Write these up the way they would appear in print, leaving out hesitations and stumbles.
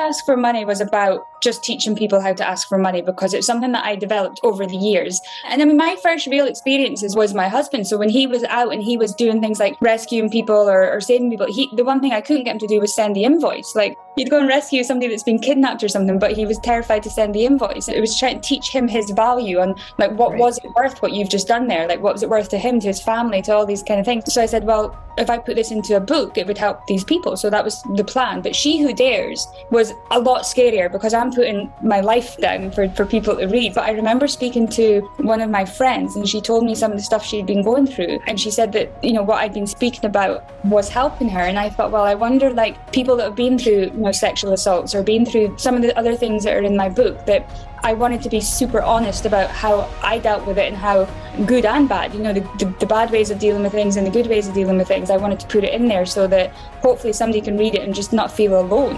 Ask for Money was about just teaching people how to ask for money, because it's something that I developed over the years. And I mean, my first real experiences was my husband. So when he was out and he was doing things like rescuing people or saving people, the one thing I couldn't get him to do was send the invoice. Like, you'd go and rescue somebody that's been kidnapped or something, but he was terrified to send the invoice. It was trying to teach him his value on, like, what was it worth, what you've just done there? Like, what was it worth to him, to his family, to all these kind of things? So I said, well, if I put this into a book, it would help these people. So that was the plan. But She Who Dares was a lot scarier, because I'm putting my life down for people to read. But I remember speaking to one of my friends, and she told me some of the stuff she'd been going through. And she said that, what I'd been speaking about was helping her. And I thought, well, I wonder, like, people that have been through, sexual assaults or been through some of the other things that are in my book, that I wanted to be super honest about how I dealt with it and how good and bad, the bad ways of dealing with things and the good ways of dealing with things. I wanted to put it in there so that hopefully somebody can read it and just not feel alone.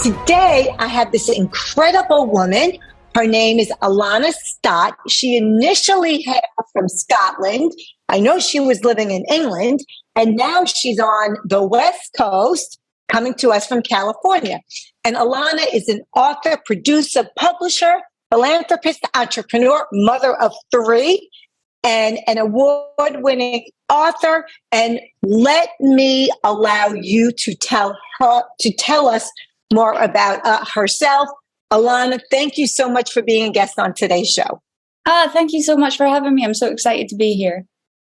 Today, I have this incredible woman. Her name is Alana Stott. She initially hailed from Scotland. I know she was living in England, and now she's on the West Coast, coming to us from California. And Alana is an author, producer, publisher, philanthropist, entrepreneur, mother of 3, and an award-winning author. And let me allow you to tell us more about herself. Alana, thank you so much for being a guest on today's show. Thank you so much for having me. I'm so excited to be here.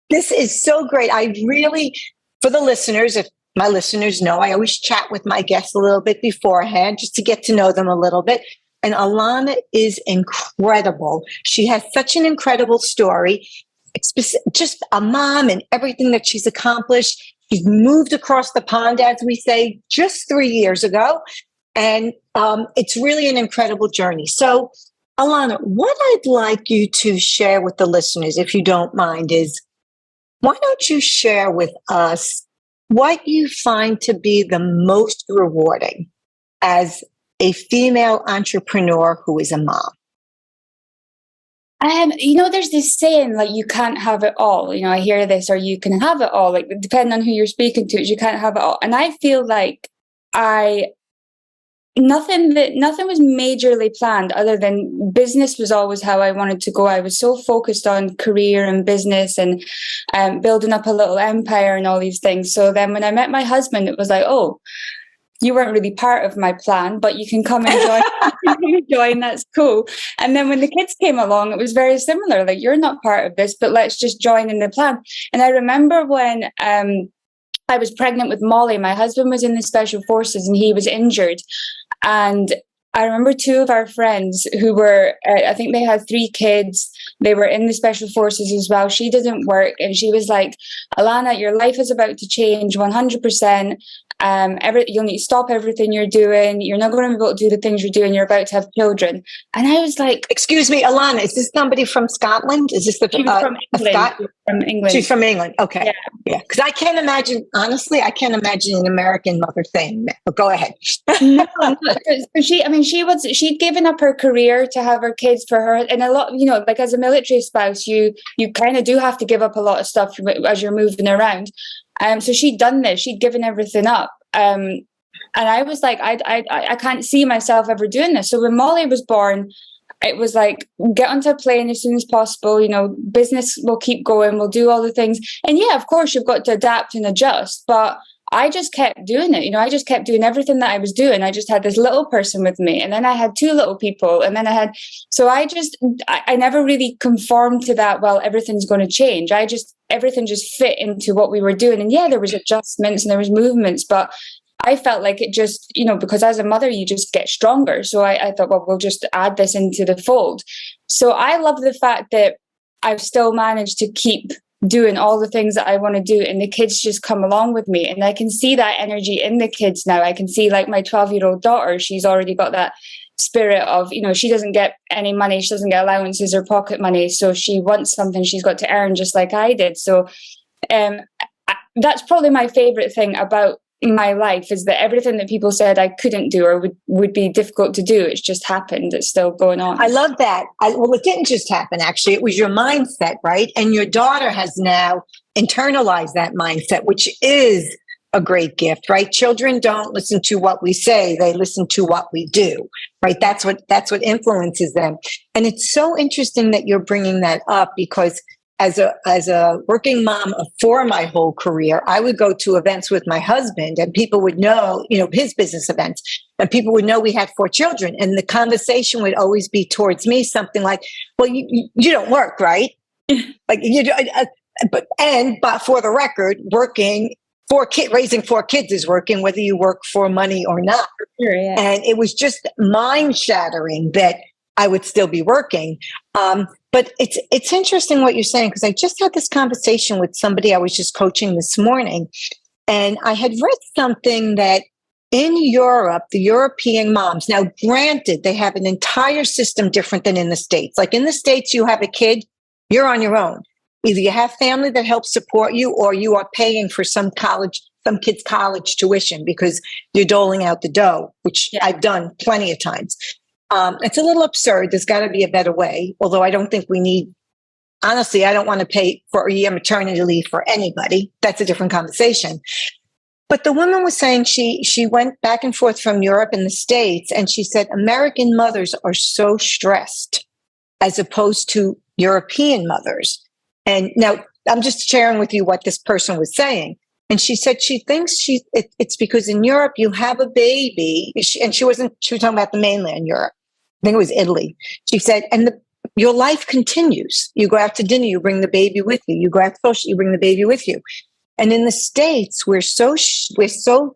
This is so great. I really, for the listeners, if my listeners know, I always chat with my guests a little bit beforehand just to get to know them a little bit. And Alana is incredible. She has such an incredible story. It's just a mom and everything that she's accomplished. She's moved across the pond, as we say, just 3 years ago. And it's really an incredible journey. So, Alana, what I'd like you to share with the listeners, if you don't mind, is why don't you share with us what you find to be the most rewarding as a female entrepreneur who is a mom? There's this saying, like, you can't have it all. I hear this, or you can have it all. Like, depending on who you're speaking to, you can't have it all. And I feel like nothing was majorly planned, other than business was always how I wanted to go. I was so focused on career and business and building up a little empire and all these things. So then when I met my husband, it was like, oh, you weren't really part of my plan, but you can come and join. That's cool. And then when the kids came along, it was very similar. Like, you're not part of this, but let's just join in the plan. And I remember when I was pregnant with Molly, my husband was in the special forces and he was injured. And I remember 2 of our friends who were, I think they had 3 kids. They were in the special forces as well. She didn't work. And she was like, Alana, your life is about to change 100%. You'll need to stop everything you're doing. You're not going to be able to do the things you're doing. You're about to have children. And I was like, excuse me, Alana, is this somebody from Scotland? Is this from England? From England. She's from England. Okay. Yeah. Because I can't imagine, honestly, an American mother saying that. But go ahead. No. She'd given up her career to have her kids for her. And a lot, like, as a military spouse, you kind of do have to give up a lot of stuff as you're moving around. So she'd done this. She'd given everything up. And I was like, I can't see myself ever doing this. So when Molly was born, it was like, get onto a plane as soon as possible. Business will keep going. We'll do all the things. And yeah, of course, you've got to adapt and adjust. But I just kept doing it. I just kept doing everything that I was doing. I just had this little person with me. And then I had 2 little people. And then I never really conformed to that, well, everything's going to change. Everything just fit into what we were doing. And yeah, there was adjustments and there was movements, but I felt like it just, because as a mother, you just get stronger. So I thought, well, we'll just add this into the fold. So I love the fact that I've still managed to keep doing all the things that I want to do, and the kids just come along with me, and I can see that energy in the kids now. I can see, like, my 12-year-old daughter, she's already got that spirit of, she doesn't get any money, she doesn't get allowances or pocket money, so she wants something she's got to earn, just like I did. So that's probably my favorite thing about my life, is that everything that people said I couldn't do or would be difficult to do, it's just happened. It's still going on. I love that. Well, it didn't just happen, actually. It was your mindset, right? And your daughter has now internalized that mindset, which is a great gift, right? Children don't listen to what we say, they listen to what we do, right? That's what influences them. And it's so interesting that you're bringing that up, because as a working mom for my whole career, I would go to events with my husband, and people would know, his business events, and people would know we had 4 children. And the conversation would always be towards me, something like, well, you don't work, right? Like, but for the record, raising 4 kids is working, whether you work for money or not. Sure, yeah. And it was just mind shattering that I would still be working. But it's interesting what you're saying, because I just had this conversation with somebody I was just coaching this morning, and I had read something that in Europe, the European moms, now granted, they have an entire system different than in the States. Like in the States, you have a kid, you're on your own. Either you have family that helps support you, or you are paying for some kid's college tuition because you're doling out the dough, which I've done plenty of times. It's a little absurd. There's got to be a better way, although I don't think we need, honestly, I don't want to pay for a year maternity leave for anybody. That's a different conversation. But the woman was saying she went back and forth from Europe and the States, and she said American mothers are so stressed as opposed to European mothers. And now I'm just sharing with you what this person was saying. And she said she thinks it's because in Europe you have a baby, and she was talking about the mainland Europe. I think it was Italy. She said, and your life continues. You go out to dinner, you bring the baby with you. You go out social, you bring the baby with you. And in the States, we're so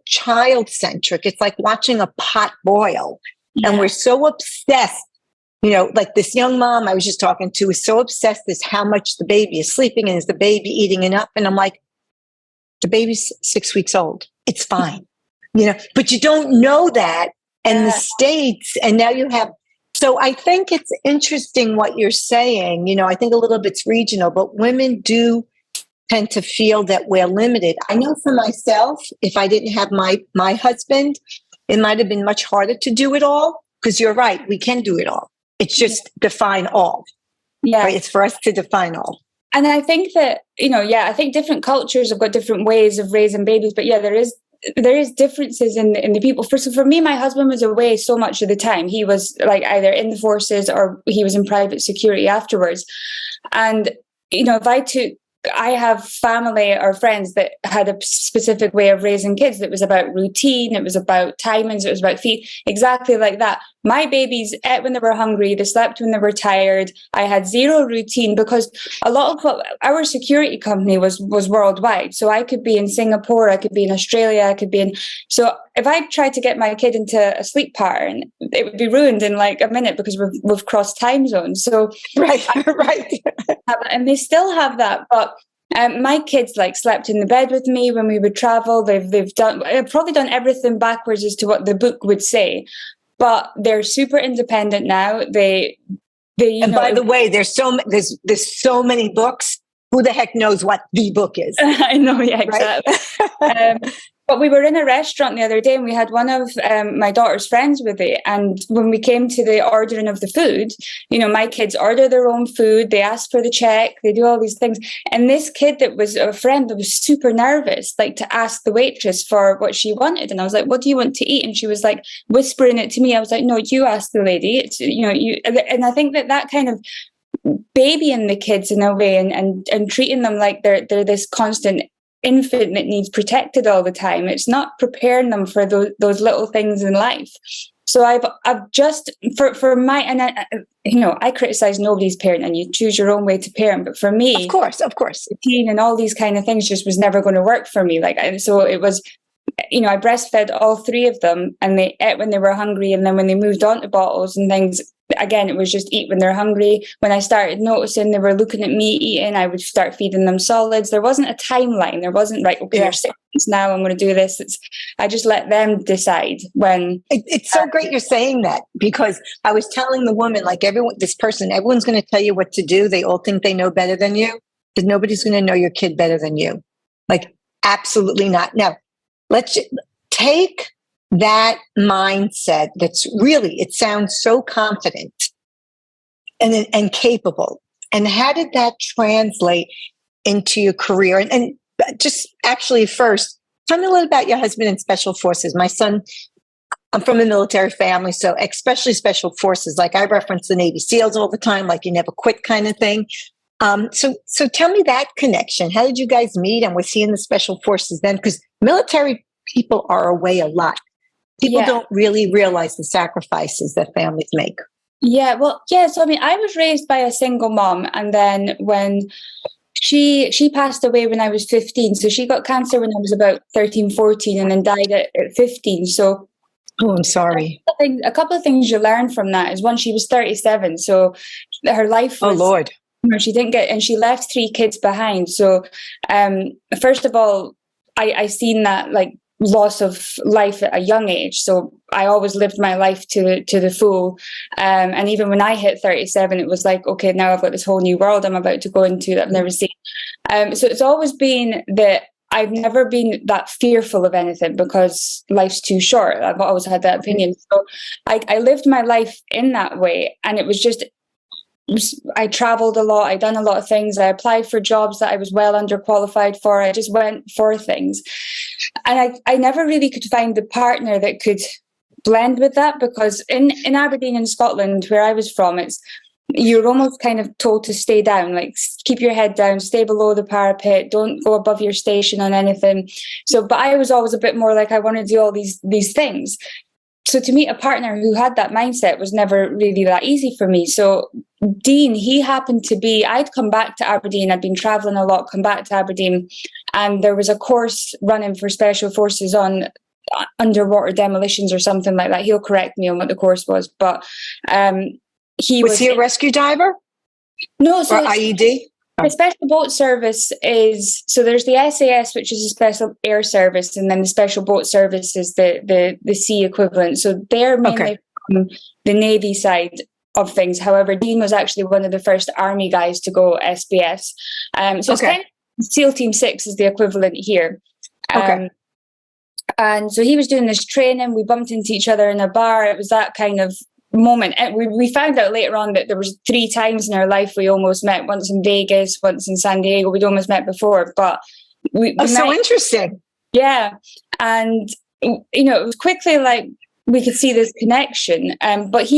child centric. It's like watching a pot boil, and we're so obsessed. Like this young mom I was just talking to is so obsessed with how much the baby is sleeping, and is the baby eating enough? And I'm like, the baby's 6 weeks old. It's fine, but you don't know that in the States. And now you have, so I think it's interesting what you're saying. I think a little bit's regional, but women do tend to feel that we're limited. I know for myself, if I didn't have my husband, it might have been much harder to do it all, because you're right, we can do it all. It's just define all. Yeah. Right? It's for us to define all. And I think that, I think different cultures have got different ways of raising babies, but there is differences in the people. For me, my husband was away so much of the time. He was like either in the forces or he was in private security afterwards. And, I have family or friends that had a specific way of raising kids that was about routine, it was about timings, it was about feed, exactly like that. My babies ate when they were hungry, they slept when they were tired. I had zero routine, because a lot of what our security company was worldwide. So I could be in Singapore, I could be in Australia, I could be in... So if I tried to get my kid into a sleep pattern, it would be ruined in like a minute, because we've crossed time zones. So right. And they still have that, but my kids slept in the bed with me when we would travel. They've probably done everything backwards as to what the book would say, but they're super independent now. And by the way, there's so many books. Who the heck knows what the book is? I know, yeah, exactly. Right? But we were in a restaurant the other day, and we had one of my daughter's friends with it. And when we came to the ordering of the food, my kids order their own food. They ask for the check. They do all these things. And this kid that was a friend that was super nervous, to ask the waitress for what she wanted. And I was like, "What do you want to eat?" And she was whispering it to me. I was like, "No, you ask the lady." It's you. And I think that kind of babying the kids in a way and treating them like they're this constant infant that needs protected all the time. It's not preparing them for those little things in life. So I've just for my, and I criticize nobody's parenting. You choose your own way to parent, but for me, of course, routine and all these kind of things just was never going to work for me. So it was, I breastfed all 3 of them, and they ate when they were hungry, and then when they moved on to bottles and things, again, it was just eat when they're hungry. When I started noticing they were looking at me eating, I would start feeding them solids. There wasn't a timeline. There wasn't okay, you're 6 months now, I'm going to do this. I just let them decide when. It's so great you're saying that, because I was telling the woman, everyone's going to tell you what to do. They all think they know better than you, but nobody's going to know your kid better than you. Absolutely not. Now, let's take that mindset that's really, it sounds so confident and capable. And how did that translate into your career? And just actually first, tell me a little about your husband in special forces. My son, I'm from a military family, so especially special forces. Like I reference the Navy SEALs all the time, like you never quit kind of thing. So tell me that connection. How did you guys meet? And was he in the special forces then? Because military people are away a lot. People don't really realize the sacrifices that families make. Yeah, well, yeah. So I mean, I was raised by a single mom, and then when she passed away when I was 15, so she got cancer when I was about 13, 14, and then died at 15. So, oh, I'm sorry. A couple of things you learn from that is one, she was 37, so her life was. Oh Lord. She didn't get, and she left 3 kids behind. So, first of all, I seen that like loss of life at a young age. So I always lived my life to the full. And even when I hit 37, it was like, okay, now I've got this whole new world I'm about to go into that I've never seen. So it's always been that I've never been that fearful of anything because life's too short. I've always had that opinion. So I lived my life in that way. And it was just, I traveled a lot. I done a lot of things. I applied for jobs that I was well underqualified for. I just went for things. And I never really could find the partner that could blend with that, because in Aberdeen in Scotland, where I was from, you're almost kind of told to stay down, like keep your head down, stay below the parapet, don't go above your station on anything. So, but I was always a bit more like I want to do all these things. So to meet a partner who had that mindset was never really that easy for me. So Dean, he happened to be, I'd come back to Aberdeen. I'd been traveling a lot, come back to Aberdeen, and there was a course running for special forces on underwater demolitions or something like that. He'll correct me on what the course was, but was he a rescue diver? No, so or IED? The special boat service is, so there's the SAS, which is a special air service, and then the special boat service is the sea equivalent. So they're mainly from the Navy side of things. However, Dean was actually one of the first Army guys to go SBS. So it's kind of SEAL Team 6 is the equivalent here. And so he was doing this training. We bumped into each other in a bar. It was that kind of moment. And we found out later on that there was 3 times in our life we almost met. Once in Vegas, once in San Diego. We'd almost met before, but we so interesting. Yeah, and it was quickly like we could see this connection. But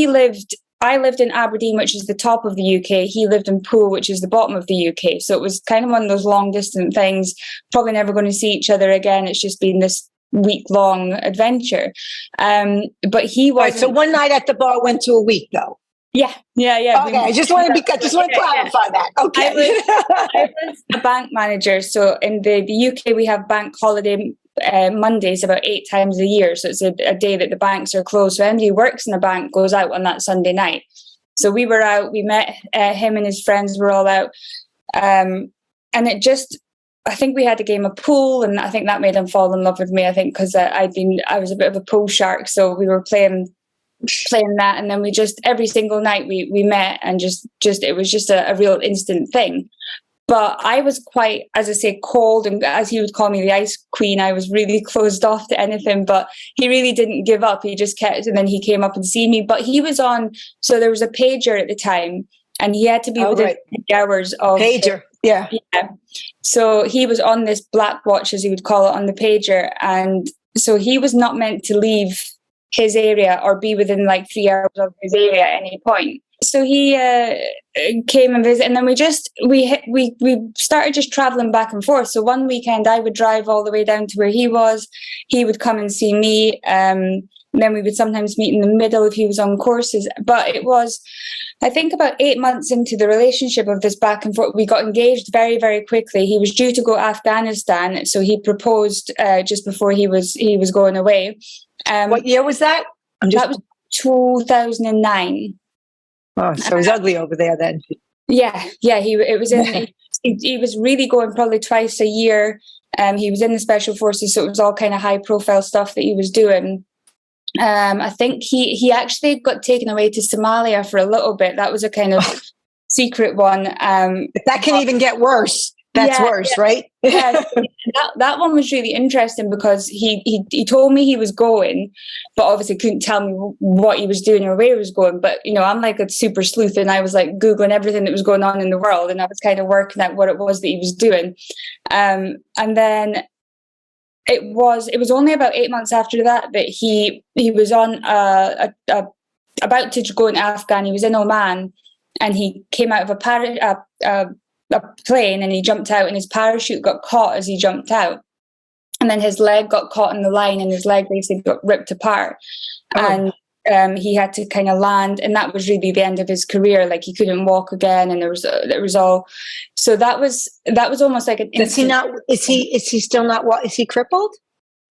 I lived in Aberdeen, which is the top of the UK. He lived in Poole, which is the bottom of the UK. So it was kind of one of those long distance things. Probably never going to see each other again. It's just been this week-long adventure. But he was so one night at the bar went to a week, though. Yeah. Okay, I just want to clarify that. Okay. I was a bank manager. So in the UK, we have bank holiday Mondays about 8 times a year. So it's a day that the banks are closed. So anybody who works in a bank goes out on that Sunday night. So we were out, we met him and his friends were all out. And it just, I think we had a game of pool, and I think that made him fall in love with me. I think because I was a bit of a pool shark. So we were playing that, and then we just every single night we met, and just it was just a real instant thing. But I was quite, as I say, cold, and as he would call me, the ice queen. I was really closed off to anything, but he really didn't give up. He just kept, and then he came up and seen me. But he was on, so there was a pager at the time, and he had to be within 8 hours of pager. Yeah. So he was on this black watch, as he would call it, on the pager, and so he was not meant to leave his area or be within like 3 hours of his area at any point. So he came and visited, and then we started just traveling back and forth. So one weekend I would drive all the way down to where he was. He would come and see me. And then we would sometimes meet in the middle if he was on courses. But it was, I think, about 8 months into the relationship of this back and forth, we got engaged very, very quickly. He was due to go to Afghanistan, so he proposed just before he was going away. What year was that? That was 2009. Oh, so he's ugly over there then. Yeah. He was really going probably twice a year. He was in the special forces, so it was all kind of high profile stuff that he was doing. I think he actually got taken away to Somalia for a little bit. That was a kind of secret one. That can even get worse. That's worse, right? Yeah, that one was really interesting because he told me he was going, but obviously couldn't tell me what he was doing or where he was going. But I'm like a super sleuth, and I was like Googling everything that was going on in the world, and I was kind of working out what it was that he was doing. And then it was only about 8 months after that he was on about to go into Afghan. He was in Oman, and he came out of a plane, and he jumped out, and his parachute got caught as he jumped out, and then his leg got caught in the line, and his leg basically got ripped apart. And he had to kind of land, and that was really the end of his career. Like, he couldn't walk again, and there was all. So that was almost like an. Is he still not? Is he crippled?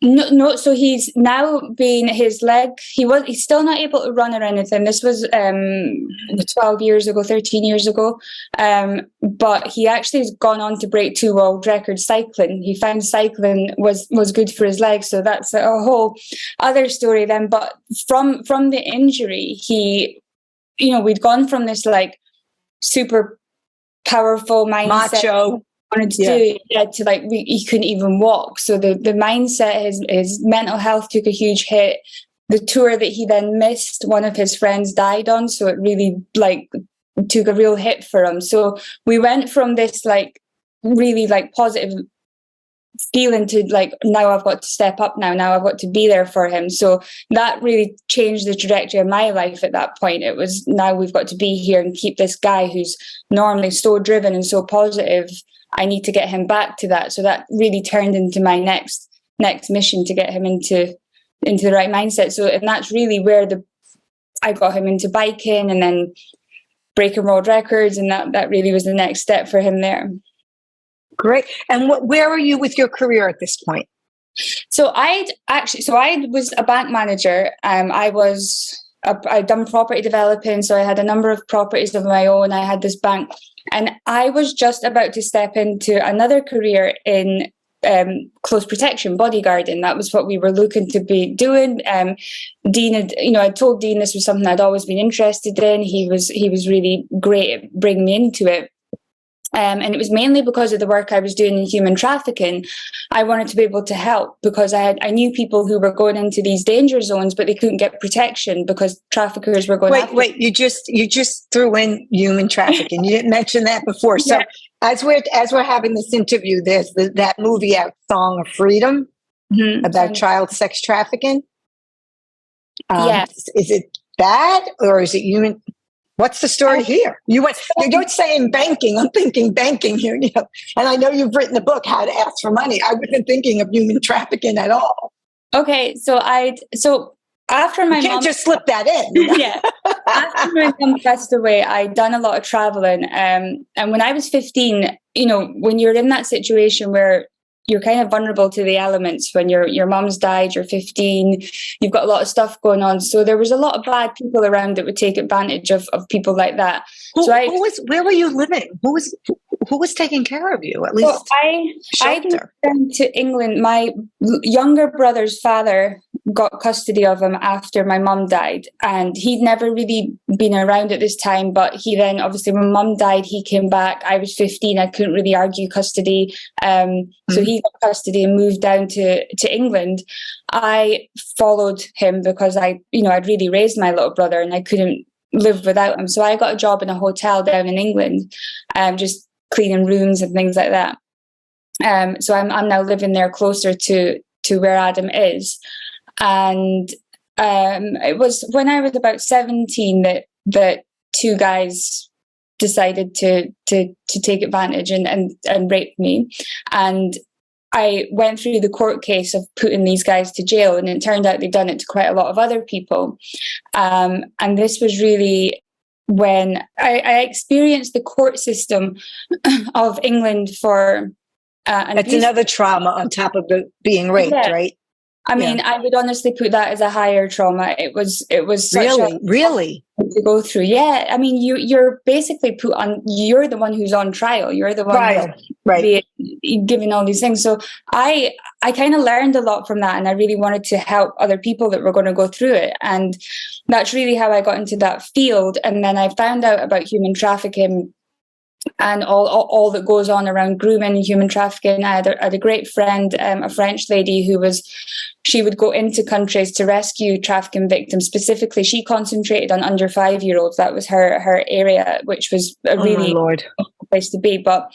No. So he's now been, his leg. He's still not able to run or anything. This was 12 years ago, 13 years ago. But he actually has gone on to break 2 world records cycling. He found cycling was good for his legs. So that's a whole other story then. But from the injury, we'd gone from this like super powerful mindset. Macho. Wanted to do to like he couldn't even walk. So the mindset, his mental health took a huge hit. The tour that he then missed, one of his friends died on, so it really like took a real hit for him. So we went from this like really like positive feeling to like, now I've got to step up now I've got to be there for him. So that really changed the trajectory of my life at that point. It was, now we've got to be here and keep this guy who's normally so driven and so positive. I need to get him back to that. So that really turned into my next mission, to get him into the right mindset. So, and that's really where I got him into biking and then breaking world records. And that really was the next step for him there. Great. And where are you with your career at this point? So I was a bank manager. I'd done property developing. So I had a number of properties of my own. I had this bank. And I was just about to step into another career in close protection, bodyguarding. That was what we were looking to be doing. Dean had, I told Dean this was something I'd always been interested in. He was really great at bringing me into it. And it was mainly because of the work I was doing in human trafficking. I wanted to be able to help, because I knew people who were going into these danger zones, but they couldn't get protection because traffickers were going. Wait! You just threw in human trafficking. You didn't mention that before. So as we're having this interview, there's that movie out, Song of Freedom, about child sex trafficking. Is it that, or is it human? What's the story here? You're saying banking. I'm thinking banking here. And I know you've written a book, How to Ask for Money. I wasn't thinking of human trafficking at all. Okay, so after my mom, can't just slip that in. Yeah. After my mom passed away, I'd done a lot of traveling. And when I was 15, when you're in that situation where you're kind of vulnerable to the elements, when your mom's died, you're 15, you've got a lot of stuff going on. So there was a lot of bad people around that would take advantage of people like that. Where were you living? Who was taking care of you? At least I moved to England. My younger brother's father got custody of him after my mum died, and he'd never really been around at this time. But he then, obviously, when mum died, he came back. I was 15. I couldn't really argue custody, so he got custody and moved down to England. I followed him because I'd really raised my little brother, and I couldn't live without him. So I got a job in a hotel down in England, just cleaning rooms and things like that. So I'm now living there closer to where Adam is. And it was when I was about 17 that 2 guys decided to take advantage and rape me. And I went through the court case of putting these guys to jail, and it turned out they'd done it to quite a lot of other people. And this was really when I experienced the court system of England for That's another trauma on top of being raped, right? I mean, I would honestly put that as a higher trauma. It was such really to go through. Yeah, I mean, you're basically put on. You're the one who's on trial. You're the one right. Given all these things. So I kind of learned a lot from that, and I really wanted to help other people that were going to go through it. And that's really how I got into that field. And then I found out about human trafficking and all that goes on around grooming and human trafficking. I had a great friend, a French lady she would go into countries to rescue trafficking victims. Specifically, she concentrated on under 5-year-olds. That was her area, which was a really place to be. But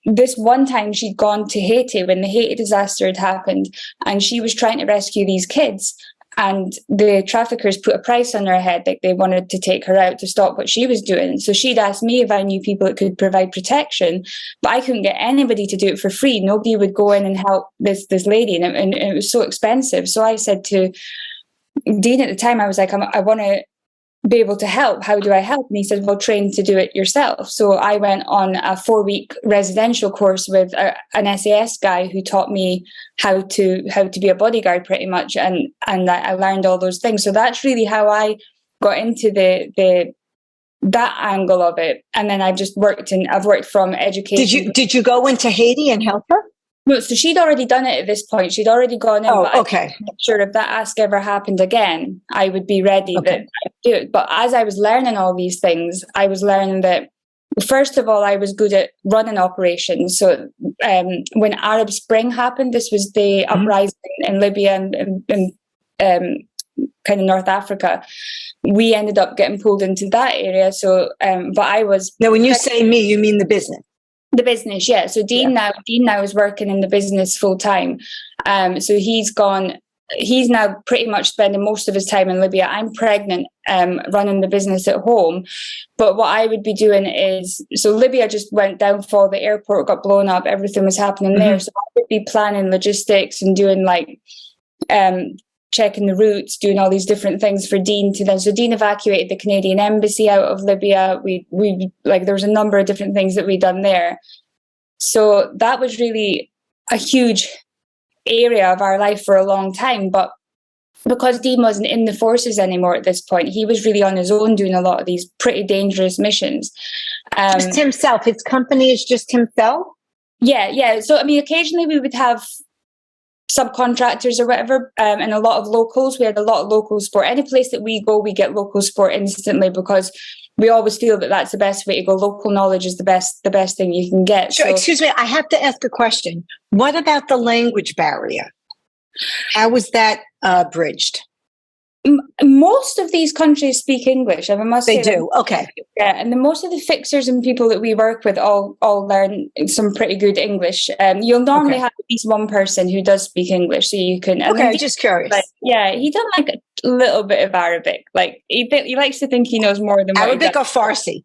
this one time she'd gone to Haiti when the Haiti disaster had happened, and she was trying to rescue these kids. And the traffickers put a price on her head, like they wanted to take her out to stop what she was doing. So she'd asked me if I knew people that could provide protection, but I couldn't get anybody to do it for free. Nobody would go in and help this lady, and it was so expensive. So I said to Dean at the time, I was like, I want to be able to help. How do I help? And he said, well, train to do it yourself. So I went on a 4-week residential course with an SAS guy who taught me how to be a bodyguard pretty much. And I learned all those things. So that's really how I got into that angle of it. And then I've worked from education. Did you go into Haiti and help her? No, so she'd already done it at this point. She'd already gone in. Oh, okay. I'm not sure if that ask ever happened again, I would be ready that I'd do it. But as I was learning all these things, I was learning that, first of all, I was good at running operations. So when Arab Spring happened, this was the uprising in Libya and kind of North Africa. We ended up getting pulled into that area. So, but I was... Now, when you say me, you mean the business? The business, yeah. So Dean now is working in the business full time. So he's now pretty much spending most of his time in Libya. I'm pregnant, running the business at home. But what I would be doing is, so Libya just went downfall, the airport got blown up, everything was happening there. So I would be planning logistics and doing like checking the routes, doing all these different things for Dean to then. So Dean evacuated the Canadian embassy out of Libya. We like, there was a number of different things that we'd done there. So that was really a huge area of our life for a long time. But because Dean wasn't in the forces anymore at this point, he was really on his own doing a lot of these pretty dangerous missions. Just himself. His company is just himself? Yeah. So, I mean, occasionally we would have subcontractors or whatever, and a lot of locals. We had a lot of local support. Any place that we go, we get local support instantly, because we always feel that that's the best way to go. Local knowledge is the best thing you can get. Sure. So, excuse me, I have to ask a question. What about the language barrier? How was that bridged? Most of these countries speak English. I must say they do. Okay. Yeah, and most of the fixers and people that we work with all learn some pretty good English. You'll normally have at least one person who does speak English, so you can. Okay, just curious. Like, yeah, he does like a little bit of Arabic. Like he likes to think he knows more than Arabic or Farsi.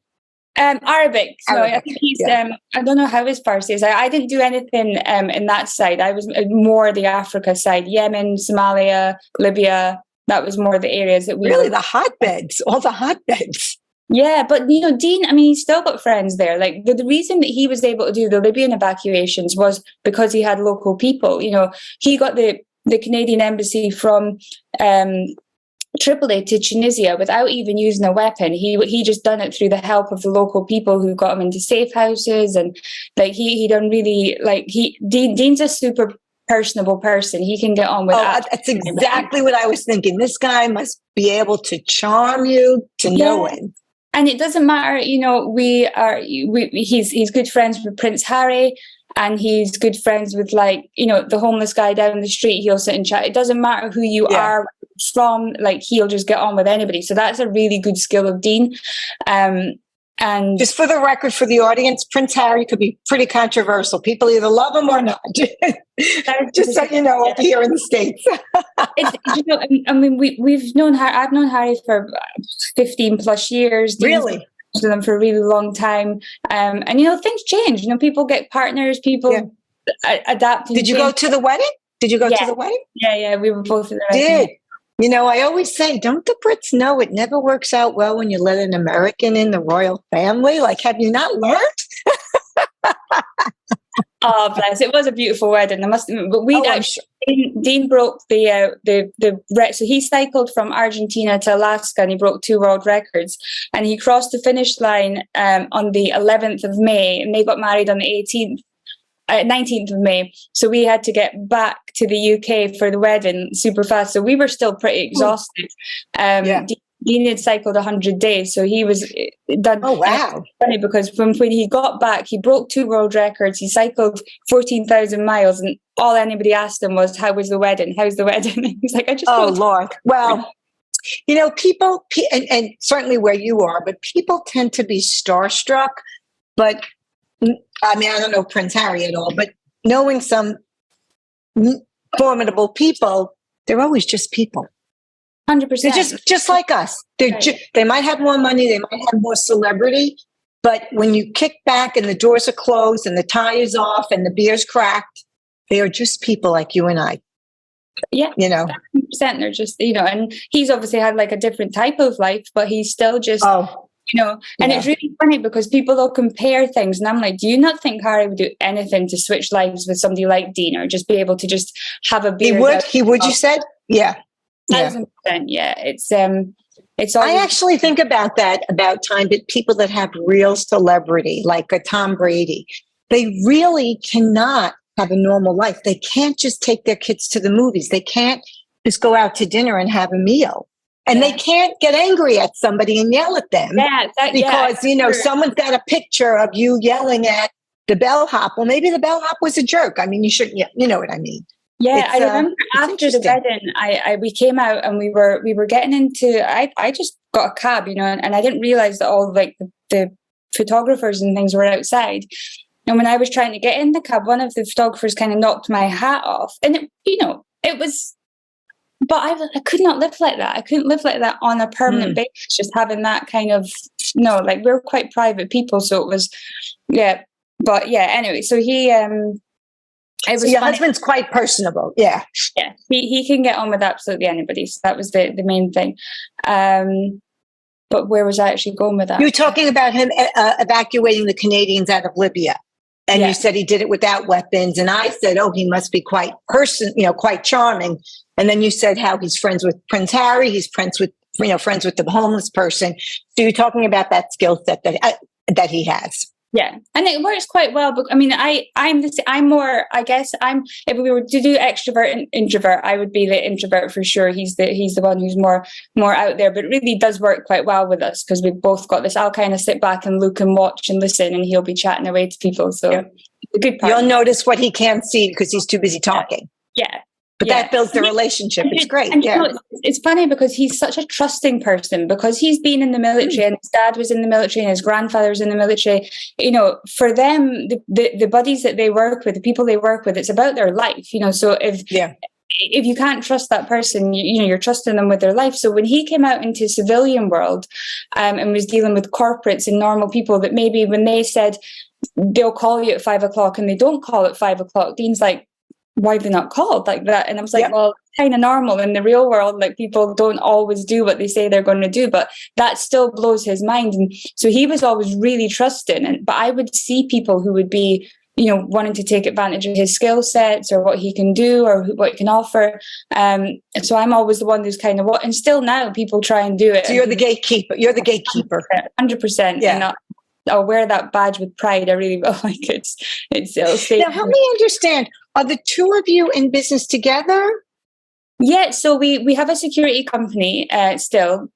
Arabic. So Arabic. I think he's. I don't know how his Farsi is. I didn't do anything in that side. I was more the Africa side: Yemen, Somalia, Libya. That was more the areas that we really the hotbeds, all the hotbeds. Yeah, but Dean, I mean, he's still got friends there. Like the reason that he was able to do the Libyan evacuations was because he had local people. He got the Canadian embassy from Tripoli to Tunisia without even using a weapon. He just done it through the help of the local people who got him into safe houses, and like he done really like Dean's a super personable person. He can get on with that's exactly what I was thinking. This guy must be able to charm you to no end. And it doesn't matter, he's good friends with Prince Harry, and he's good friends with the homeless guy down the street. He'll sit and chat. It doesn't matter who you are from, like he'll just get on with anybody. So that's a really good skill of Dean. And just for the record, for the audience, Prince Harry could be pretty controversial. People either love him or not. Just so you know, up here in the States. I mean, we've known Harry. I've known Harry for 15 plus years. Really? To them for a really long time. And things change. People get partners. People adapt. Did you go to the wedding? Did you go to the wedding? Yeah. We were both at the wedding. I always say, don't the Brits know it never works out well when you let an American in the royal family? Like, have you not learned? Oh, bless! It was a beautiful wedding. I must admit, but Dean broke so he cycled from Argentina to Alaska, and he broke 2 world records. And he crossed the finish line on the 11th of May, and they got married on the 19th of May. So we had to get back to the UK for the wedding super fast. So we were still pretty exhausted. Dean had cycled 100 days, so he was done. Oh, wow. Funny, because when he got back, he broke 2 world records. He cycled 14,000 miles, and all anybody asked him was, how was the wedding? How's the wedding? He's like, I just... Oh, Lord. Well, people, and certainly where you are, but people tend to be starstruck But I mean, I don't know Prince Harry at all, but knowing some formidable people, they're always just people. 100%. They're just like us. They might have more money, they might have more celebrity, but when you kick back and the doors are closed and the tie is off and the beer's cracked, they are just people like you and I. Yeah, you know, 100%. They're just, you know, and he's obviously had like a different type of life, but he's still just, you know, and it's really funny because people will compare things. And I'm like, do you not think Harry would do anything to switch lives with somebody like Dean, or just be able to just have a beer? He would, you said? Yeah. 1,000%. Yeah. It's always, I actually think about that, about time, but people that have real celebrity, like a Tom Brady, they really cannot have a normal life. They can't just take their kids to the movies. They can't just go out to dinner and have a meal. And they can't get angry at somebody and yell at them because, you know, someone's got a picture of you yelling at the bellhop. Well, maybe the bellhop was a jerk. I mean, you shouldn't, you know what I mean? Yeah, I remember after the wedding, we came out and we were getting into, I just got a cab, you know, and I didn't realize that all like the photographers and things were outside. And when I was trying to get in the cab, one of the photographers kind of knocked my hat off, and it was, but I could not live like that. I couldn't live like that on a permanent basis, just having that kind of, no, like we're quite private people. So it was, but anyway, so he, it was your husband's quite personable. Yeah. Yeah. He can get on with absolutely anybody. So that was the main thing. But where was I actually going with that? You were talking about him evacuating the Canadians out of Libya. And you said he did it without weapons. And I said, oh, he must be quite charming. And then you said how he's friends with Prince Harry. He's friends with the homeless person. So you're talking about that skill set that he has. Yeah, and it works quite well. But I mean, I'm more. I guess if we were to do extrovert and introvert, I would be the introvert for sure. He's the one who's more out there. But it really does work quite well with us because we've both got this. I'll kind of sit back and look and watch and listen, and he'll be chatting away to people. So the good part. You'll notice what he can't see because he's too busy talking. Yeah. But that builds the relationship. It's great. And you know, it's funny because he's such a trusting person because he's been in the military and his dad was in the military and his grandfather was in the military. You know, for them, the buddies that they work with, the people they work with, it's about their life. You know, so if you can't trust that person, you're trusting them with their life. So when he came out into civilian world and was dealing with corporates and normal people, that maybe when they said they'll call you at 5 o'clock and they don't call at 5 o'clock, Dean's like, why have they not called like that? And I was like, well, it's kind of normal in the real world. Like people don't always do what they say they're going to do, but that still blows his mind. And so he was always really trusting. But I would see people who would be, wanting to take advantage of his skill sets or what he can do or what he can offer. And so I'm always the one who's kind of and still now people try and do it. So you're the gatekeeper. You're the gatekeeper. 100%. Yeah. I'll wear that badge with pride. I really will. Like it'll stay. Now help me understand. Are the two of you in business together? Yeah, so we have a security company still,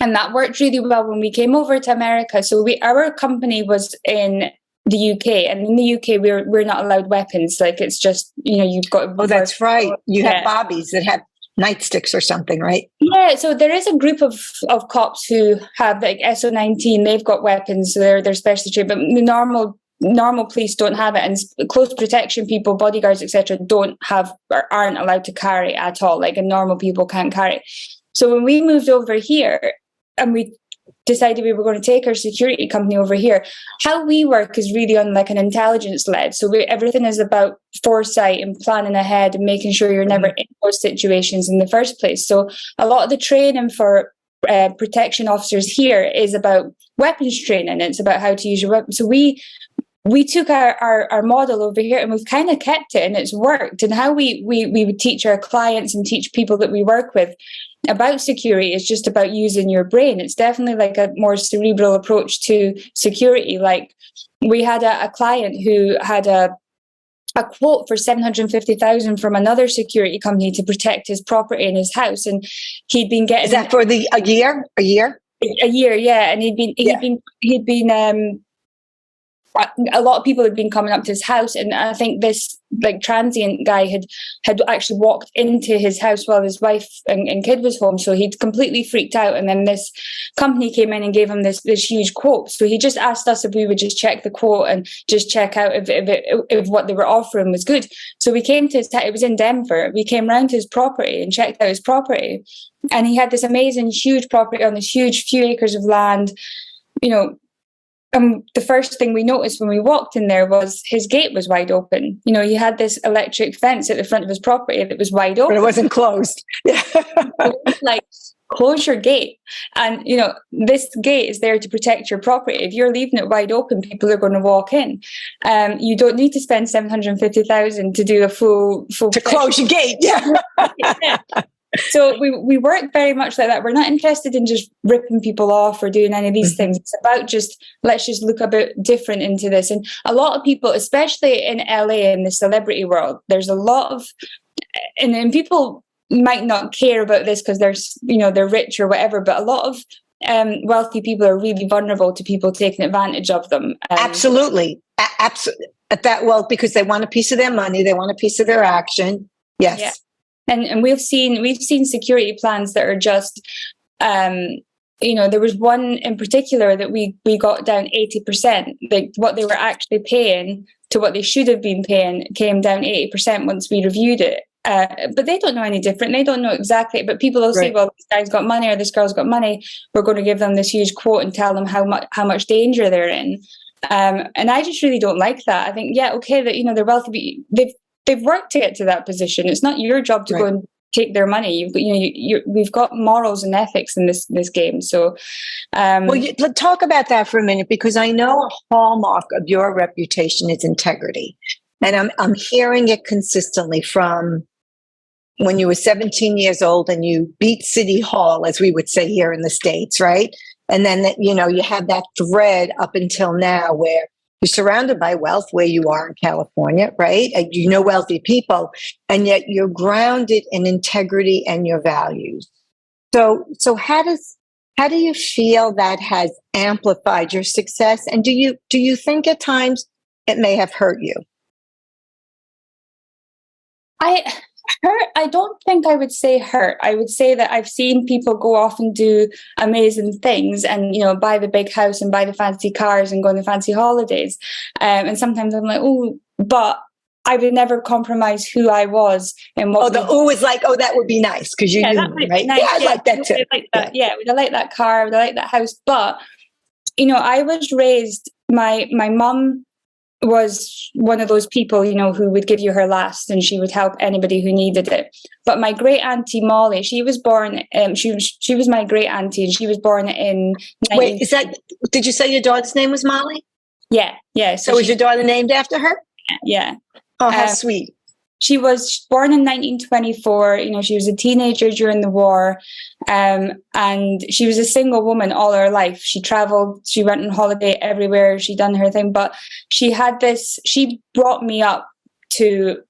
and that worked really well when we came over to America. So our company was in the UK, and in the UK we're not allowed weapons. Like it's just you've got. Oh, that's right. You have bobbies that have nightsticks or something, right? Yeah. So there is a group of cops who have like SO19. They've got weapons. So they're specially trained, but the normal police don't have it, and close protection people, bodyguards, etc., don't have or aren't allowed to carry at all. Like, and normal people can't carry. So when we moved over here and we decided we were going to take our security company over here, how we work is really on like an intelligence led. So everything is about foresight and planning ahead and making sure you're never in those situations in the first place. So a lot of the training for protection officers here is about weapons training. It's about how to use your weapon. So we took our model over here and we've kind of kept it, and it's worked. And how we would teach our clients and teach people that we work with about security is just about using your brain. It's definitely like a more cerebral approach to security. Like we had a client who had a quote for $750,000 from another security company to protect his property in his house, and he'd been getting. Is that for a year? A year, yeah. And he'd been a lot of people had been coming up to his house, and I think this like transient guy had actually walked into his house while his wife and kid was home, so he'd completely freaked out. And then this company came in and gave him this huge quote, so he just asked us if we would just check the quote and just check out if what they were offering was good. So we came to it was in Denver. We came round to his property and checked out his property, and he had this amazing huge property on this huge few acres of land, you know. The first thing we noticed when we walked in there was his gate was wide open. You know, he had this electric fence at the front of his property that was wide open. But it wasn't closed. Like, close your gate. And, you know, this gate is there to protect your property. If you're leaving it wide open, people are going to walk in. You don't need to spend $750,000 to do a full to close your gate. Yeah. So we work very much like that. We're not interested in just ripping people off or doing any of these things. It's about let's just look a bit different into this. And a lot of people, especially in LA in the celebrity world, there's a lot of, and people might not care about this because they're rich or whatever, but a lot of wealthy people are really vulnerable to people taking advantage of them. Absolutely. Absolutely. Because they want a piece of their money, they want a piece of their action. Yes. Yeah. And we've seen security plans that are just, there was one in particular that we got down 80%. Like what they were actually paying to what they should have been paying came down 80% once we reviewed it. But they don't know any different. They don't know exactly. But people will say, well, this guy's got money or this girl's got money. We're going to give them this huge quote and tell them how much danger they're in. And I just really don't like that. I think, yeah, okay, that they're wealthy. They've worked to get to that position. It's not your job to go and take their money. We've got morals and ethics in this game. So, let's talk about that for a minute, because I know a hallmark of your reputation is integrity, and I'm hearing it consistently from when you were 17 years old and you beat City Hall, as we would say here in the States, right? And then you have that thread up until now where you're surrounded by wealth where you are in California, right? You know wealthy people, and yet you're grounded in integrity and your values. So how do you feel that has amplified your success? And do you think at times it may have hurt you? I don't think I would say hurt. I would say that I've seen people go off and do amazing things and, buy the big house and buy the fancy cars and go on the fancy holidays. And sometimes I'm like, oh, but I would never compromise who I was. And what is like, oh, that would be nice because you knew me, right? Nice. Yeah, I like that too. Like that. Yeah, would I like that car? Would I like that house? But, I was raised, my mum was one of those people, who would give you her last and she would help anybody who needed it. But my great auntie Molly, she was born, she was my great auntie, and she was born in. Wait, did you say your daughter's name was Molly? Yeah. So was your daughter named after her? Yeah. Oh, how sweet. She was born in 1924. She was a teenager during the war. And she was a single woman all her life. She traveled, she went on holiday everywhere. She done her thing, but she brought me up to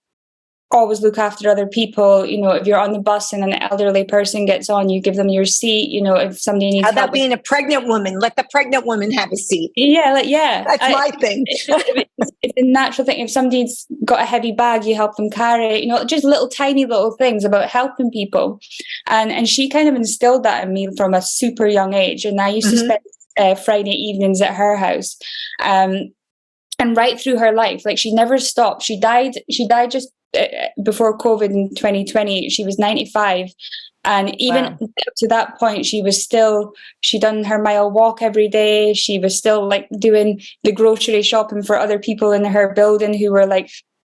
always look after other people. If you're on the bus and an elderly person gets on, you give them your seat. If somebody needs help. How about being a pregnant woman? Let the pregnant woman have a seat. Yeah, That's my thing. It's a natural thing. If somebody's got a heavy bag, you help them carry it. Just little tiny little things about helping people. And she kind of instilled that in me from a super young age. And I used to spend Friday evenings at her house. And right through her life, like she never stopped. She died just before COVID in 2020. She was 95, and even up to that point she done her mile walk every day. She was still like doing the grocery shopping for other people in her building who were like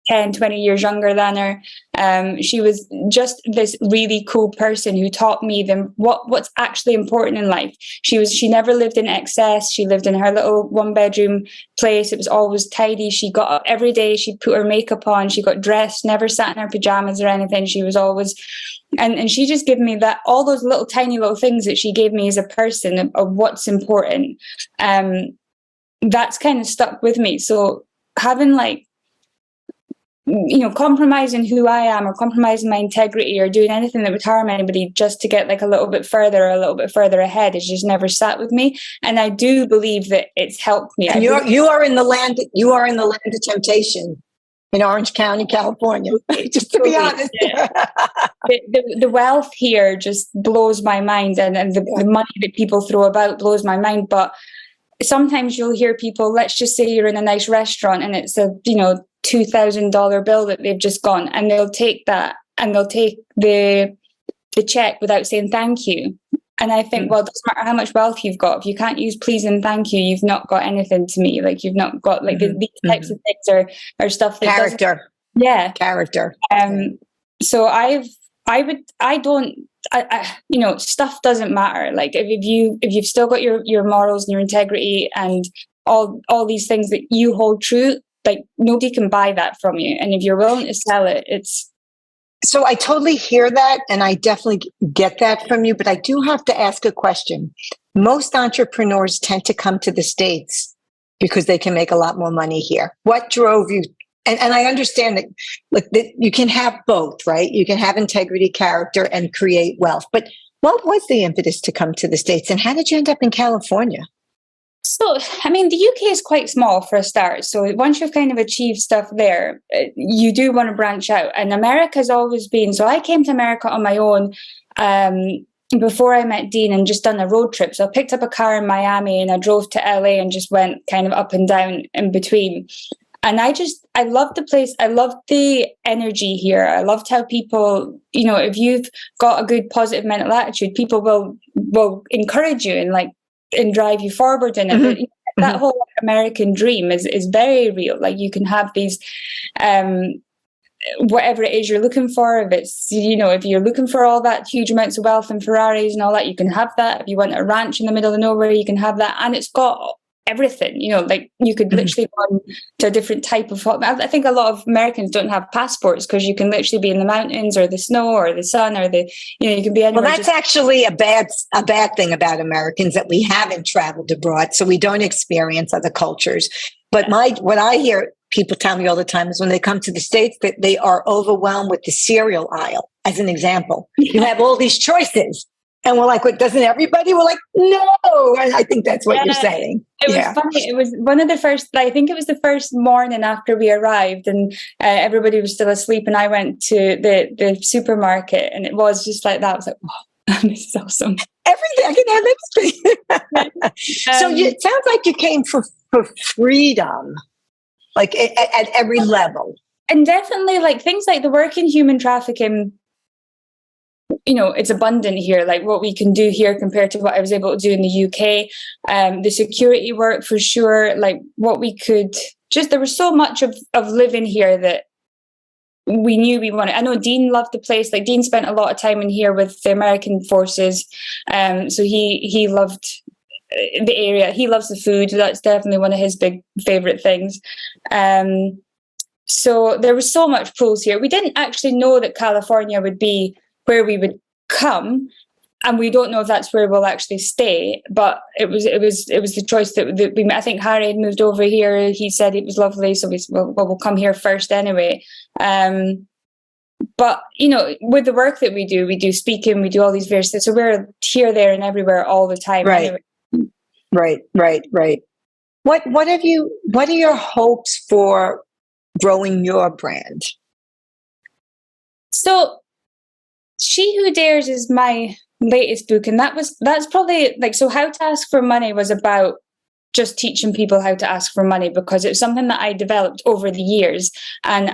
10, 20 years younger than her. She was just this really cool person who taught me what's actually important in life. She never lived in excess. She lived in her little 1-bedroom place. It was always tidy. She got up every day. She put her makeup on. She got dressed, never sat in her pajamas or anything. She was always, and she just gave me all those little tiny little things that she gave me as a person of what's important. That's kind of stuck with me. So having compromising who I am or compromising my integrity or doing anything that would harm anybody just to get like a little bit further ahead has just never sat with me. And I do believe that it's helped me. And you are in the land of temptation in Orange County, California, just to be honest. Yeah. The wealth here just blows my mind, and the money that people throw about blows my mind. But sometimes you'll hear people, let's just say you're in a nice restaurant and it's a $2,000 bill that they've just gone, and they'll take that and they'll take the check without saying thank you. And I think, well, it doesn't matter how much wealth you've got, if you can't use please and thank you, you've not got anything to me. Like, you've not got like these types of things are stuff that character. Character. So stuff doesn't matter. Like, if you've still got your morals and your integrity and all these things that you hold true, like, nobody can buy that from you. And if you're willing to sell it, it's. So I totally hear that, and I definitely get that from you, but I do have to ask a question. Most entrepreneurs tend to come to the States because they can make a lot more money here. What drove you? And I understand that you can have both, right? You can have integrity, character, and create wealth. But what was the impetus to come to the States, and how did you end up in California? So, I mean, the UK is quite small for a start. So once you've kind of achieved stuff there, you do want to branch out. And America's always been, so I came to America on my own before I met Dean and just done a road trip. So I picked up a car in Miami and I drove to LA and just went kind of up and down in between. And I loved the place. I loved the energy here. I loved how people, if you've got a good positive mental attitude, people will encourage you and drive you forward in it. Mm-hmm. That whole American dream is very real. Like, you can have these, whatever it is you're looking for. If it's, if you're looking for all that huge amounts of wealth and Ferraris and all that, you can have that. If you want a ranch in the middle of nowhere, you can have that. And it's got everything, like, you could literally go to a different type of. I think a lot of Americans don't have passports because you can literally be in the mountains or the snow or the sun or you can be anywhere. Well, that's actually a bad thing about Americans, that we haven't traveled abroad, so we don't experience other cultures. But what I hear people tell me all the time is when they come to the States that they are overwhelmed with the cereal aisle. As an example, you have all these choices. And we're like, what, doesn't everybody? We're like, no. And I think that's what you're saying. It was funny. It was one of the first, I think it was the first morning after we arrived, and everybody was still asleep. And I went to the supermarket, and it was just like that. I was like, wow, this is awesome. Everything. I can have everything. So it sounds like you came for freedom, like at every level. And definitely, like, things like the work in human trafficking, it's abundant here, like what we can do here compared to what I was able to do in the UK. The security work, for sure, like what we could there was so much of living here that we knew we wanted. I know Dean loved the place. Like, Dean spent a lot of time in here with the American forces. So he loved the area. He loves the food. That's definitely one of his big favorite things. So there was so much pulls here. We didn't actually know that California would be where we would come, and we don't know if that's where we'll actually stay. But it was the choice that we made. I think Harry had moved over here. He said it was lovely, so we'll come here first anyway. But with the work that we do speaking, we do all these various things. So we're here, there, and everywhere all the time. Right, anyway. Right. What are your hopes for growing your brand? So, She Who Dares is my latest book, and that's probably so How to Ask for Money was about just teaching people how to ask for money, because it's something that I developed over the years, and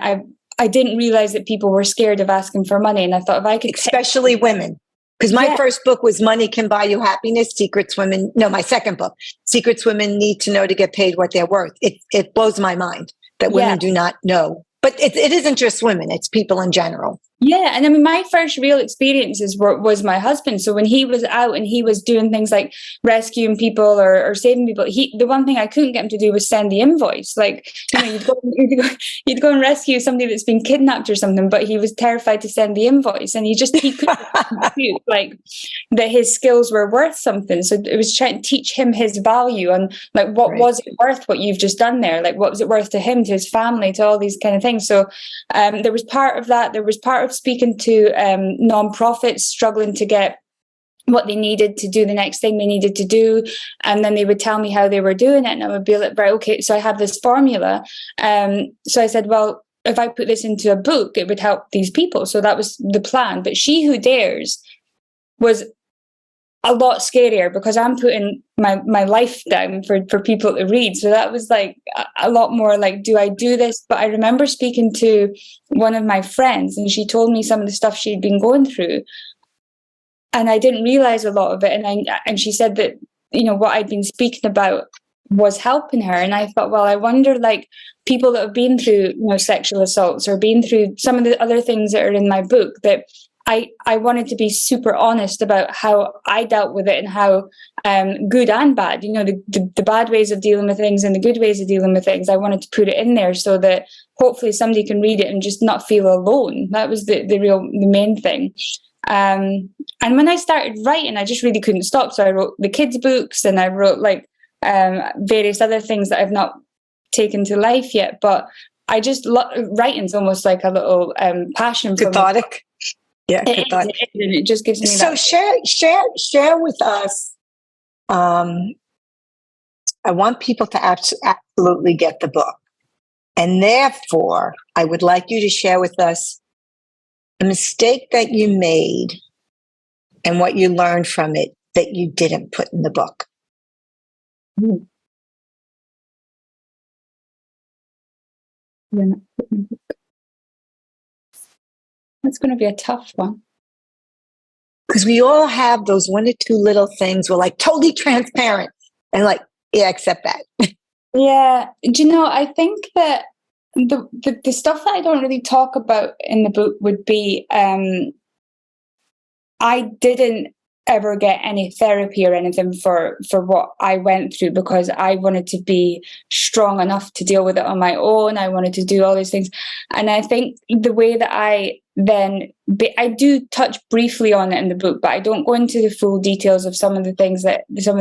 I didn't realize that people were scared of asking for money, and I thought if I could, especially women, because my first book was Money Can Buy You Happiness. My second book, Secrets Women Need to Know to Get Paid What They're Worth. It blows my mind that women do not know, but it isn't just women; it's people in general. Yeah, and I mean, my first real experiences was my husband. So when he was out and he was doing things like rescuing people or saving people, the one thing I couldn't get him to do was send the invoice. Like, you know, you'd go and rescue somebody that's been kidnapped or something, but he was terrified to send the invoice, and he couldn't compute, like, that his skills were worth something. So it was trying to teach him his value and like what was it worth, what you've just done there, like what was it worth to him, to his family, to all these kind of things. So there was part of that. There was part of speaking to non-profits struggling to get what they needed to do the next thing they needed to do, and then they would tell me how they were doing it, and I would be like, right, okay, so I have this formula. So I said, well, if I put this into a book, it would help these people. So that was the plan. But She Who Dares was a lot scarier because I'm putting my life down for people to read. So that was like a lot more like, do I do this? But I remember speaking to one of my friends, and she told me some of the stuff she'd been going through, and I didn't realize a lot of it. And she said that, you know, what I'd been speaking about was helping her. And I thought, well, I wonder, like, people that have been through, you know, sexual assaults or been through some of the other things that are in my book, that I wanted to be super honest about how I dealt with it, and how good and bad, you know, the bad ways of dealing with things and the good ways of dealing with things. I wanted to put it in there so that hopefully somebody can read it and just not feel alone. That was the main thing. And when I started writing, I just really couldn't stop. So I wrote the kids' books, and I wrote like various other things that I've not taken to life yet. But I just writing's almost like a little passion for cathartic. Yeah, it just gives me so that. share with us. I want people to absolutely get the book, and therefore I would like you to share with us a mistake that you made and what you learned from it that you didn't put in the book. Yeah. That's going to be a tough one. Because we all have those one or two little things. We're like totally transparent and like, yeah, accept that. Yeah. Do you know, I think that the stuff that I don't really talk about in the book would be, I didn't ever get any therapy or anything for what I went through, because I wanted to be strong enough to deal with it on my own. I wanted to do all these things. And I think the way that I do touch briefly on it in the book, but I don't go into the full details of some of the